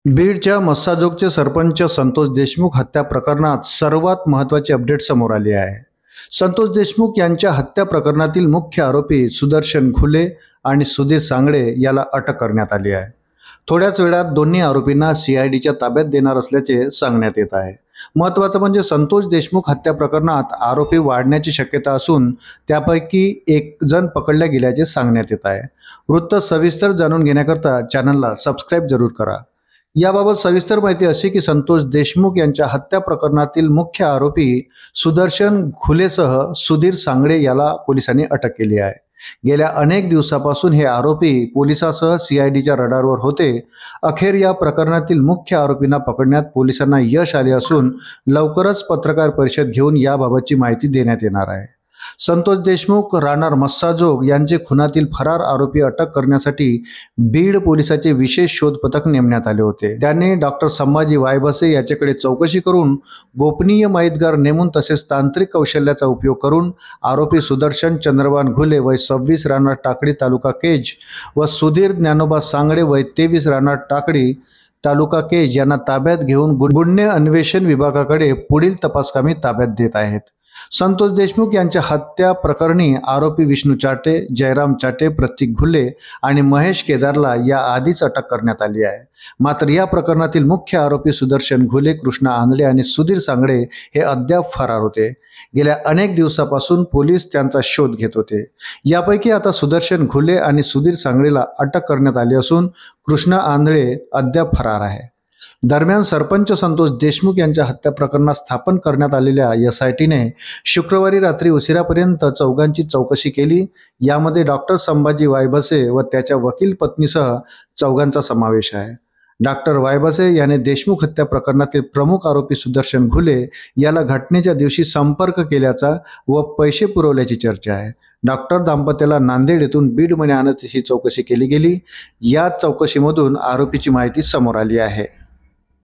बीडच्या मस्साजोगचे सरपंच संतोष देशमुख हत्या प्रकरणात सर्वात महत्त्वाची अपडेट समोर आली आहे। संतोष देशमुख यांच्या हत्या प्रकरणातील मुख्य आरोपी सुदर्शन घुले आणि सुधीर सांगळे याला अटक करण्यात आली आहे। थोड्याच वेळात दोन्ही आरोपींना सीआयडीच्या ताब्यात देणार असल्याचे सांगण्यात येत आहे। महत्त्वाचं म्हणजे संतोष देशमुख हत्या प्रकरणात आरोपी वाढण्याची शक्यता असून त्यापैकी एक जण पकडला गेल्याचे सांगण्यात येत आहे। वृत्त सविस्तर जाणून घेण्याकरता चॅनलला सबस्क्राइब जरूर करा। याबाबत सविस्तर माहिती अशी की संतोष देशमुख यांच्या हत्या प्रकरणातील मुख्य आरोपी सुदर्शन घुलेसह सुधीर सांगळे याला पोलिसांनी अटक केली आहे। गेल्या अनेक दिवसापासून हे आरोपी पोलिसांसह सीआयडीच्या रडारवर होते। अखेर या प्रकरणातील मुख्य आरोपींना पकडण्यात पोलिसांना यश आले असून लवकरच पत्रकार परिषद घेऊन याबाबतची माहिती देण्यात येणार आहे। संतोष देशमुख राहणार मस्साजोग यांचे खुनातील फरार आरोपी अटक करण्यासाठी बीड पोलिसांचे विशेष शोध पथक नेमण्यात आले होते। त्यांनी डॉक्टर संभाजी वायबसे याच्याकडे चौकशी करून गोपनीय माहितगार नेमून तसेच तांत्रिक कौशल्याचा उपयोग करून आरोपी सुदर्शन चंद्रभान घुले वय 26 राहणार टाकळी तालुका केज व सुधीर ज्ञानोबा सांगळे वय 23 राहणार टाकळी तालुका केज यांना ताब्यात घेऊन गुन्हे अन्वेषण विभागाकडे पुढील तपासकामी ताब्यात देत आहेत। संतोष देशमुख यांच्या हत्या प्रकरणी आरोपी विष्णू चाटे, जयराम चाटे, प्रतीक घुले आणि महेश केदारला या आधीच अटक करण्यात आली आहे। मात्र या प्रकरणातील मुख्य आरोपी सुदर्शन घुले, कृष्णा आंधळे आणि सुधीर सांगळे हे अद्याप फरार होते। गेल्या अनेक दिवसापासून पोलीस त्यांचा शोध घेत होते। यापैकी आता सुदर्शन घुले आणि सुधीर सांगळेला अटक करण्यात आली असून कृष्णा आंधळे अद्याप फरार आहे। दरम्यान सरपंच संतोष देशमुख यांच्या हत्या प्रकरणात स्थापन करण्यात आलेल्या एसआयटीने शुक्रवारी रात्री उशिरापर्यंत चौघांची चौकशी केली। यामध्ये डॉक्टर संभाजी वायबसे व त्याच्या वकील पत्नीसह चौघांचा समावेश आहे। डॉक्टर वायबसे याने देशमुख हत्या प्रकरणातील प्रमुख आरोपी सुदर्शन घुले याला घटनेच्या दिवशी संपर्क केल्याचा व पैसे पुरवल्याची चर्चा आहे। डॉक्टर दाम्पत्याला नांदेड येथून बीडमध्ये आणत ही चौकशी केली गेली। या चौकशीमधून आरोपीची माहिती समोर आली आहे।